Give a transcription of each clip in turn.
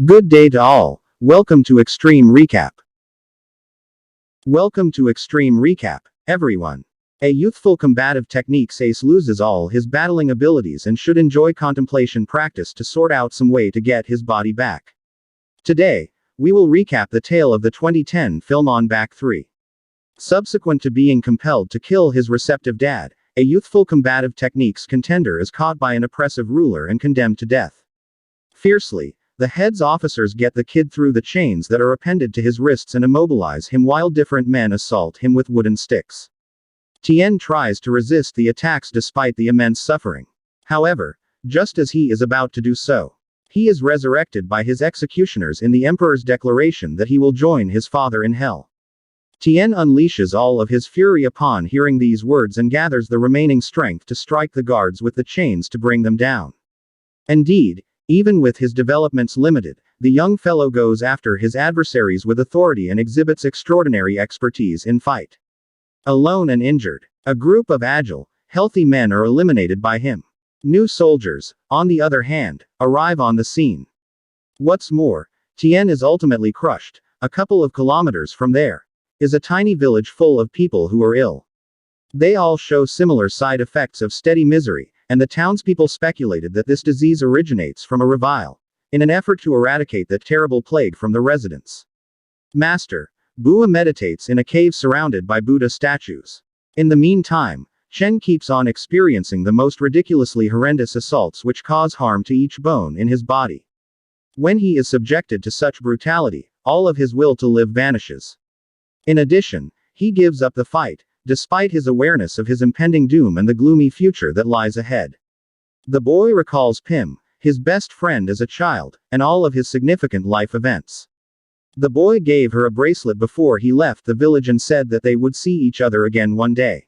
Good day to all. Welcome to Extreme Recap. Welcome to Extreme Recap, everyone. A youthful combative techniques ace loses all his battling abilities and should enjoy contemplation practice to sort out some way to get his body back. Today, we will recap the tale of the 2010 film On Back 3. Subsequent to being compelled to kill his receptive dad, a youthful combative techniques contender is caught by an oppressive ruler and condemned to death. Fiercely, the head's officers get the kid through the chains that are appended to his wrists and immobilize him while different men assault him with wooden sticks. Tien tries to resist the attacks despite the immense suffering. However, just as he is about to do so, he is resurrected by his executioners in the Emperor's declaration that he will join his father in hell. Tien unleashes all of his fury upon hearing these words and gathers the remaining strength to strike the guards with the chains to bring them down. Indeed, even with his developments limited, the young fellow goes after his adversaries with authority and exhibits extraordinary expertise in fight. Alone and injured, a group of agile, healthy men are eliminated by him. New soldiers, on the other hand, arrive on the scene. What's more, Tien is ultimately crushed. A couple of kilometers from there is a tiny village full of people who are ill. They all show similar side effects of steady misery, and the townspeople speculated that this disease originates from a revile, in an effort to eradicate that terrible plague from the residents. Master Bua meditates in a cave surrounded by Buddha statues. In the meantime, Chen keeps on experiencing the most ridiculously horrendous assaults which cause harm to each bone in his body. When he is subjected to such brutality, all of his will to live vanishes. In addition, he gives up the fight, despite his awareness of his impending doom and the gloomy future that lies ahead. The boy recalls Pim, his best friend as a child, and all of his significant life events. The boy gave her a bracelet before he left the village and said that they would see each other again one day.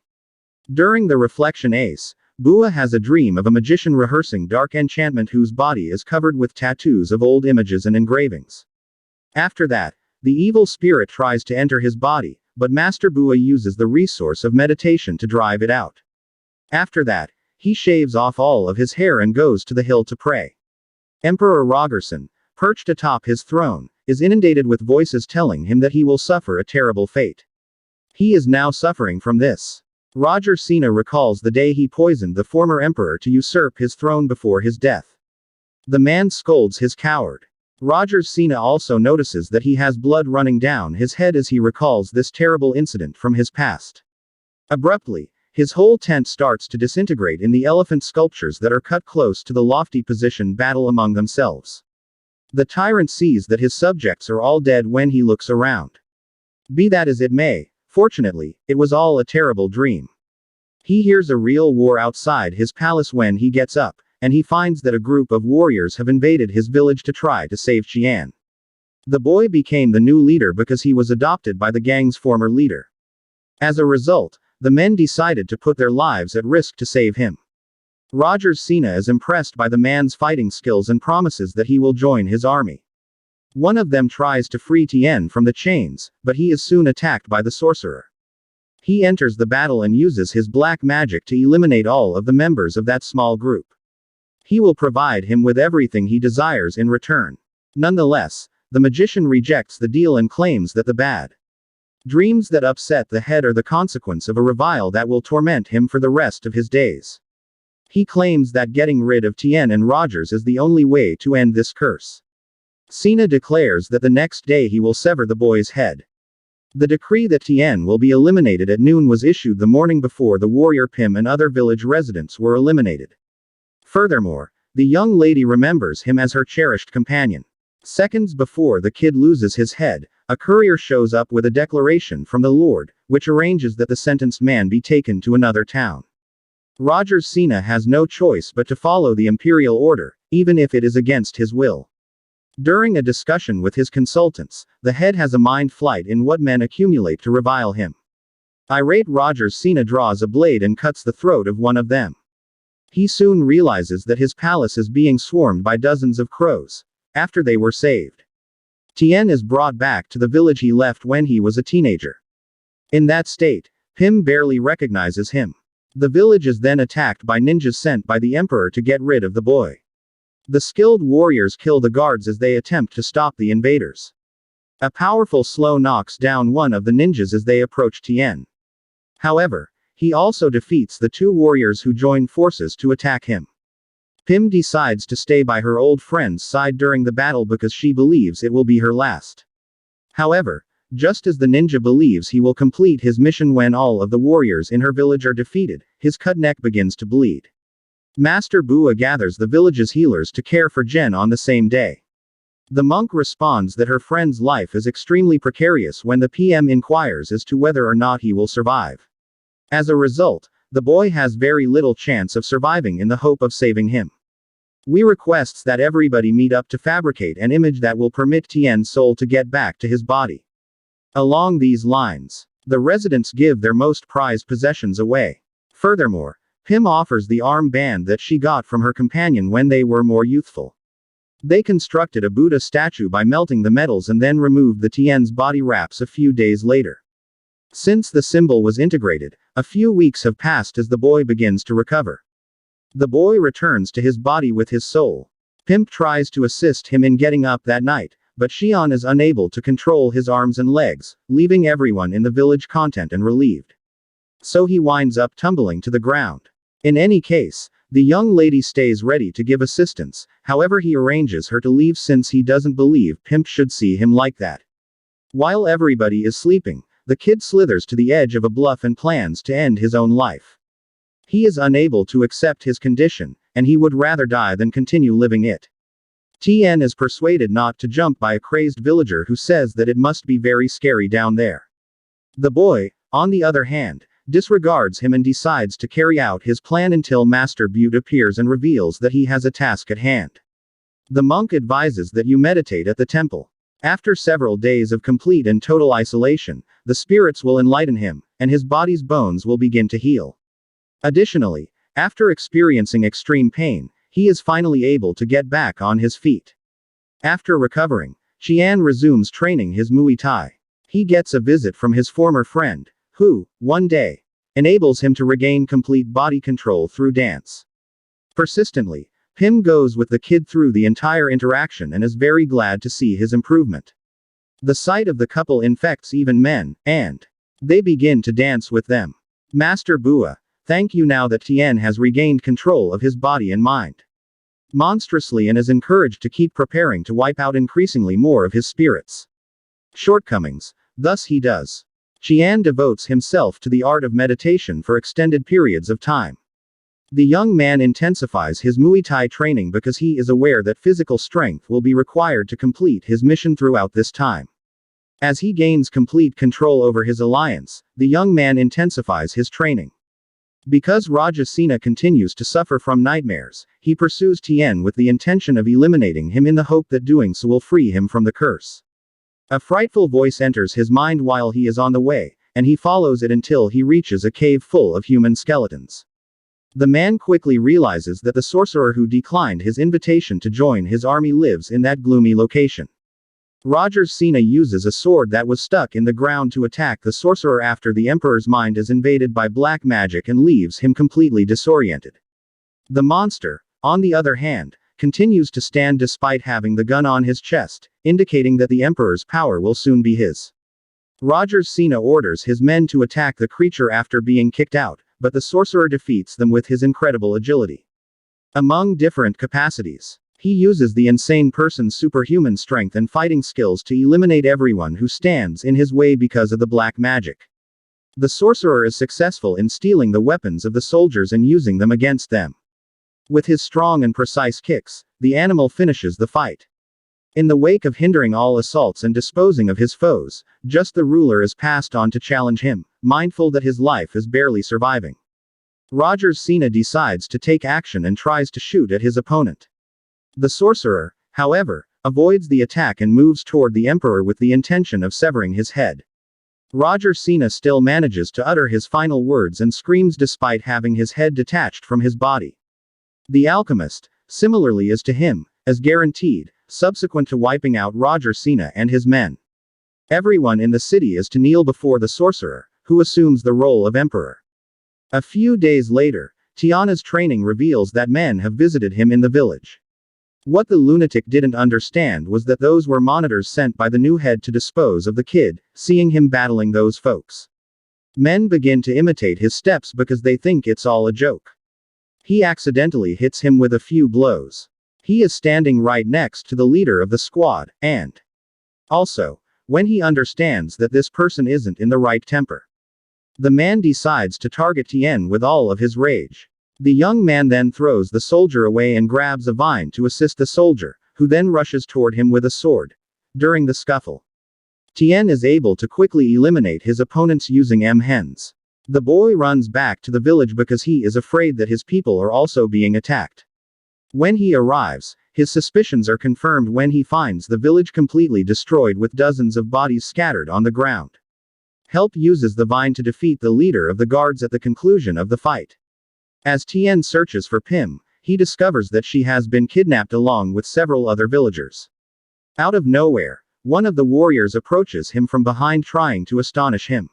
During the reflection ace, Bua has a dream of a magician rehearsing dark enchantment whose body is covered with tattoos of old images and engravings. After that, the evil spirit tries to enter his body, but Master Bua uses the resource of meditation to drive it out. After that, he shaves off all of his hair and goes to the hill to pray. Emperor Rogerson, perched atop his throne, is inundated with voices telling him that he will suffer a terrible fate. He is now suffering from this. Roger Sena recalls the day he poisoned the former emperor to usurp his throne before his death. The man scolds his coward. Roger Sena also notices that he has blood running down his head as he recalls this terrible incident from his past. Abruptly, his whole tent starts to disintegrate in the elephant sculptures that are cut close to the lofty position battle among themselves. The tyrant sees that his subjects are all dead when he looks around. Be that as it may, fortunately, it was all a terrible dream. He hears a real war outside his palace when he gets up, and he finds that a group of warriors have invaded his village to try to save Qian. The boy became the new leader because he was adopted by the gang's former leader. As a result, the men decided to put their lives at risk to save him. Roger Sena is impressed by the man's fighting skills and promises that he will join his army. One of them tries to free Tien from the chains, but he is soon attacked by the sorcerer. He enters the battle and uses his black magic to eliminate all of the members of that small group. He will provide him with everything he desires in return. Nonetheless, the magician rejects the deal and claims that the bad dreams that upset the head are the consequence of a revile that will torment him for the rest of his days. He claims that getting rid of Tien and Rogers is the only way to end this curse. Sena declares that the next day he will sever the boy's head. The decree that Tien will be eliminated at noon was issued the morning before the warrior Pim and other village residents were eliminated. Furthermore, the young lady remembers him as her cherished companion. Seconds before the kid loses his head, a courier shows up with a declaration from the Lord, which arranges that the sentenced man be taken to another town. Roger Sena has no choice but to follow the imperial order, even if it is against his will. During a discussion with his consultants, the head has a mind flight in what men accumulate to revile him. Irate Roger Sena draws a blade and cuts the throat of one of them. He soon realizes that his palace is being swarmed by dozens of crows. After they were saved, Tien is brought back to the village he left when he was a teenager. In that state, Pim barely recognizes him. The village is then attacked by ninjas sent by the emperor to get rid of the boy. The skilled warriors kill the guards as they attempt to stop the invaders. A powerful slow knocks down one of the ninjas as they approach Tien. However, he also defeats the two warriors who join forces to attack him. Pim decides to stay by her old friend's side during the battle because she believes it will be her last. However, just as the ninja believes he will complete his mission when all of the warriors in her village are defeated, his cut neck begins to bleed. Master Bua gathers the village's healers to care for Jen on the same day. The monk responds that her friend's life is extremely precarious when the PM inquires as to whether or not he will survive. As a result, the boy has very little chance of surviving in the hope of saving him. We requests that everybody meet up to fabricate an image that will permit Tien's soul to get back to his body. Along these lines, the residents give their most prized possessions away. Furthermore, Pim offers the armband that she got from her companion when they were more youthful. They constructed a Buddha statue by melting the metals and then removed the Tien's body wraps a few days later. Since the symbol was integrated, a few weeks have passed as the boy begins to recover. The boy returns to his body with his soul. Pimp tries to assist him in getting up that night, but Xian is unable to control his arms and legs, leaving everyone in the village content and relieved. So he winds up tumbling to the ground. In any case, the young lady stays ready to give assistance, however he arranges her to leave since he doesn't believe Pimp should see him like that. While everybody is sleeping, the kid slithers to the edge of a bluff and plans to end his own life. He is unable to accept his condition, and he would rather die than continue living it. Tien is persuaded not to jump by a crazed villager who says that it must be very scary down there. The boy, on the other hand, disregards him and decides to carry out his plan until Master Butte appears and reveals that he has a task at hand. The monk advises that you meditate at the temple. After several days of complete and total isolation, the spirits will enlighten him, and his body's bones will begin to heal. Additionally, after experiencing extreme pain, he is finally able to get back on his feet. After recovering, Qian resumes training his Muay Thai. He gets a visit from his former friend, who, one day, enables him to regain complete body control through dance. Persistently, Pim goes with the kid through the entire interaction and is very glad to see his improvement. The sight of the couple infects even men, and they begin to dance with them. Master Bua, thank you now that Tien has regained control of his body and mind. Monstrously and is encouraged to keep preparing to wipe out increasingly more of his spirits. Shortcomings, thus he does. Qian devotes himself to the art of meditation for extended periods of time. The young man intensifies his Muay Thai training because he is aware that physical strength will be required to complete his mission throughout this time. As he gains complete control over his alliance, the young man intensifies his training. Because Rajasena continues to suffer from nightmares, he pursues Tien with the intention of eliminating him in the hope that doing so will free him from the curse. A frightful voice enters his mind while he is on the way, and he follows it until he reaches a cave full of human skeletons. The man quickly realizes that the sorcerer who declined his invitation to join his army lives in that gloomy location. Rajasena uses a sword that was stuck in the ground to attack the sorcerer after the emperor's mind is invaded by black magic and leaves him completely disoriented. The monster, on the other hand, continues to stand despite having the gun on his chest, indicating that the emperor's power will soon be his. Rajasena orders his men to attack the creature after being kicked out, but the sorcerer defeats them with his incredible agility. Among different capacities, he uses the insane person's superhuman strength and fighting skills to eliminate everyone who stands in his way because of the black magic. The sorcerer is successful in stealing the weapons of the soldiers and using them against them. With his strong and precise kicks, the animal finishes the fight. In the wake of hindering all assaults and disposing of his foes, just the ruler is passed on to challenge him, mindful that his life is barely surviving. Rajasena decides to take action and tries to shoot at his opponent. The sorcerer, however, avoids the attack and moves toward the emperor with the intention of severing his head. Rajasena still manages to utter his final words and screams despite having his head detached from his body. The alchemist, similarly is to him, as guaranteed, subsequent to wiping out Rajasena and his men. Everyone in the city is to kneel before the sorcerer, who assumes the role of emperor. A few days later, Tiana's training reveals that men have visited him in the village. What the lunatic didn't understand was that those were monitors sent by the new head to dispose of the kid, seeing him battling those folks. Men begin to imitate his steps because they think it's all a joke. He accidentally hits him with a few blows. He is standing right next to the leader of the squad, and also, when he understands that this person isn't in the right temper, the man decides to target Tien with all of his rage. The young man then throws the soldier away and grabs a vine to assist the soldier, who then rushes toward him with a sword. During the scuffle, Tien is able to quickly eliminate his opponents using M-hens. The boy runs back to the village because he is afraid that his people are also being attacked. When he arrives, his suspicions are confirmed when he finds the village completely destroyed with dozens of bodies scattered on the ground. Help uses the vine to defeat the leader of the guards at the conclusion of the fight. As Tien searches for Pim, he discovers that she has been kidnapped along with several other villagers. Out of nowhere, one of the warriors approaches him from behind trying to astonish him.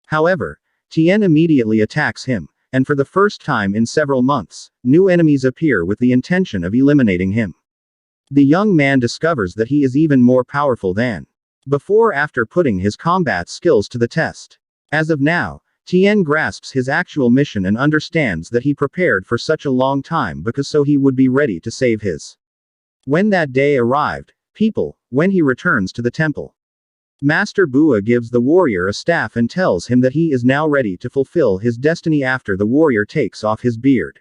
However, Tien immediately attacks him, and for the first time in several months, new enemies appear with the intention of eliminating him. The young man discovers that he is even more powerful than before after putting his combat skills to the test. As of now, Tien grasps his actual mission and understands that he prepared for such a long time because so he would be ready to save his. When that day arrived, when he returns to the temple, Master Bua gives the warrior a staff and tells him that he is now ready to fulfill his destiny after the warrior takes off his beard.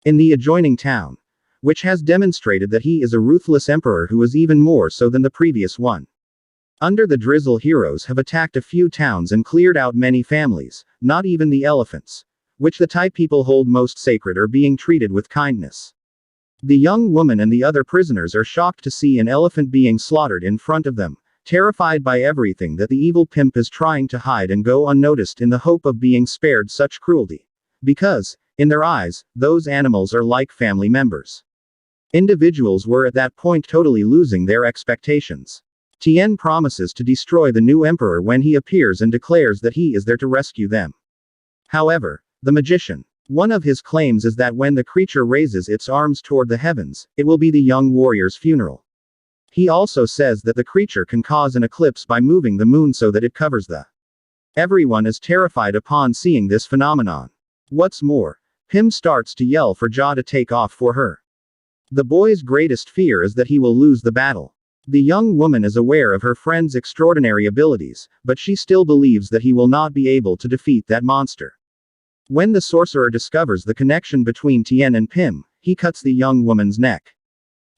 In the adjoining town, which has demonstrated that he is a ruthless emperor who is even more so than the previous one. Under the drizzle, heroes have attacked a few towns and cleared out many families, not even the elephants, which the Tai people hold most sacred, are being treated with kindness. The young woman and the other prisoners are shocked to see an elephant being slaughtered in front of them, terrified by everything that the evil pimp is trying to hide and go unnoticed in the hope of being spared such cruelty. Because, in their eyes, those animals are like family members. Individuals were at that point totally losing their expectations. Tien promises to destroy the new emperor when he appears and declares that he is there to rescue them. However, the magician, one of his claims is that when the creature raises its arms toward the heavens, it will be the young warrior's funeral. He also says that the creature can cause an eclipse by moving the moon so that it covers the. Everyone is terrified upon seeing this phenomenon. What's more, Pim starts to yell for Ja to take off for her. The boy's greatest fear is that he will lose the battle. The young woman is aware of her friend's extraordinary abilities, but she still believes that he will not be able to defeat that monster. When the sorcerer discovers the connection between Tien and Pim, he cuts the young woman's neck,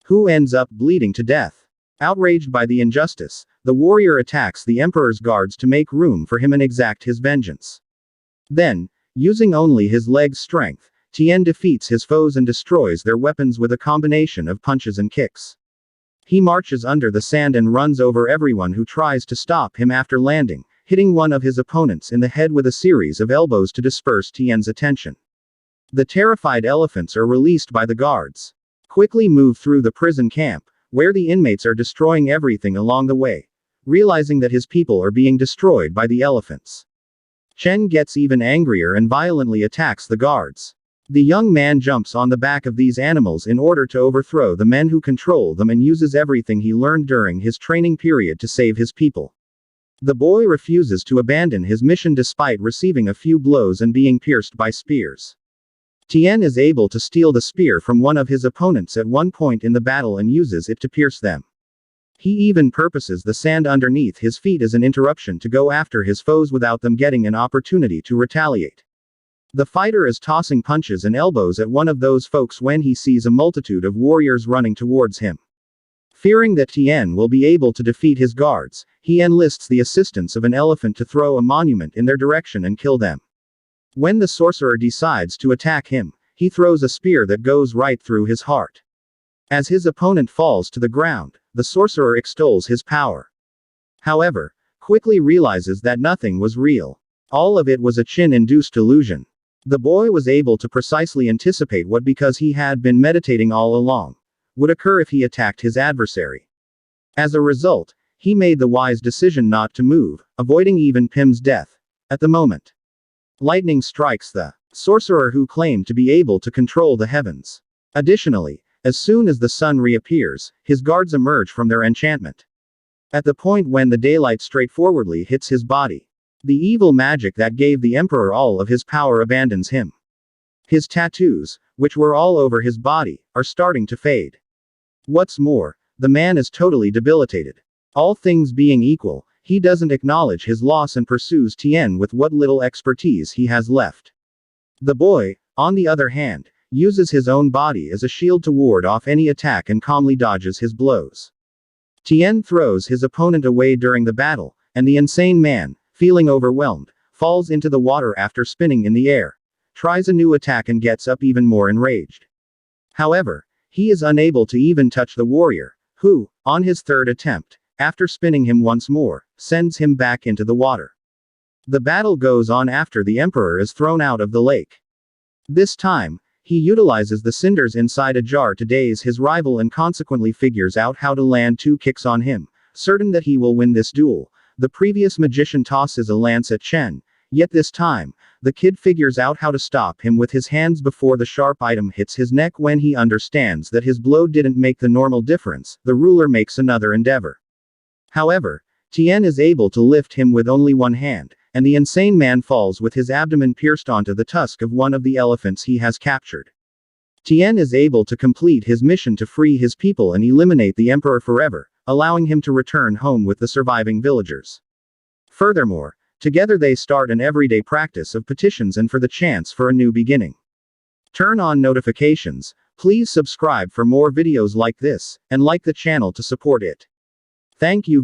who ends up bleeding to death. Outraged by the injustice, the warrior attacks the emperor's guards to make room for him and exact his vengeance. Then, using only his leg's strength, Tien defeats his foes and destroys their weapons with a combination of punches and kicks. He marches under the sand and runs over everyone who tries to stop him after landing, hitting one of his opponents in the head with a series of elbows to disperse Tien's attention. The terrified elephants are released by the guards. Quickly move through the prison camp, where the inmates are destroying everything along the way, realizing that his people are being destroyed by the elephants. Chen gets even angrier and violently attacks the guards. The young man jumps on the back of these animals in order to overthrow the men who control them and uses everything he learned during his training period to save his people. The boy refuses to abandon his mission despite receiving a few blows and being pierced by spears. Tien is able to steal the spear from one of his opponents at one point in the battle and uses it to pierce them. He even purposes the sand underneath his feet as an interruption to go after his foes without them getting an opportunity to retaliate. The fighter is tossing punches and elbows at one of those folks when he sees a multitude of warriors running towards him. Fearing that Tien will be able to defeat his guards, he enlists the assistance of an elephant to throw a monument in their direction and kill them. When the sorcerer decides to attack him, he throws a spear that goes right through his heart. As his opponent falls to the ground, the sorcerer extols his power. However, quickly realizes that nothing was real. All of it was a Qin-induced illusion. The boy was able to precisely anticipate what, because he had been meditating all along, would occur if he attacked his adversary. As a result, he made the wise decision not to move, avoiding even Pim's death. At the moment, lightning strikes the sorcerer who claimed to be able to control the heavens. Additionally, As soon as the sun reappears, his guards emerge from their enchantment. At the point when the daylight straightforwardly hits his body, the evil magic that gave the emperor all of his power abandons him. His tattoos, which were all over his body, are starting to fade. What's more, the man is totally debilitated. All things being equal, he doesn't acknowledge his loss and pursues Tien with what little expertise he has left. The boy, on the other hand, uses his own body as a shield to ward off any attack and calmly dodges his blows. Tien throws his opponent away during the battle, and the insane man, feeling overwhelmed, falls into the water after spinning in the air, tries a new attack and gets up even more enraged. However, he is unable to even touch the warrior, who, on his third attempt, after spinning him once more, sends him back into the water. The battle goes on after the emperor is thrown out of the lake. This time, he utilizes the cinders inside a jar to daze his rival and consequently figures out how to land 2 kicks on him. Certain that he will win this duel, the previous magician tosses a lance at Chen, yet this time, the kid figures out how to stop him with his hands before the sharp item hits his neck. When he understands that his blow didn't make the normal difference, the ruler makes another endeavor. However, Tien is able to lift him with only one hand, and the insane man falls with his abdomen pierced onto the tusk of one of the elephants he has captured. Tien is able to complete his mission to free his people and eliminate the emperor forever, allowing him to return home with the surviving villagers. Furthermore, together they start an everyday practice of petitions and for the chance for a new beginning. Turn on notifications, please subscribe for more videos like this, and like the channel to support it. Thank you.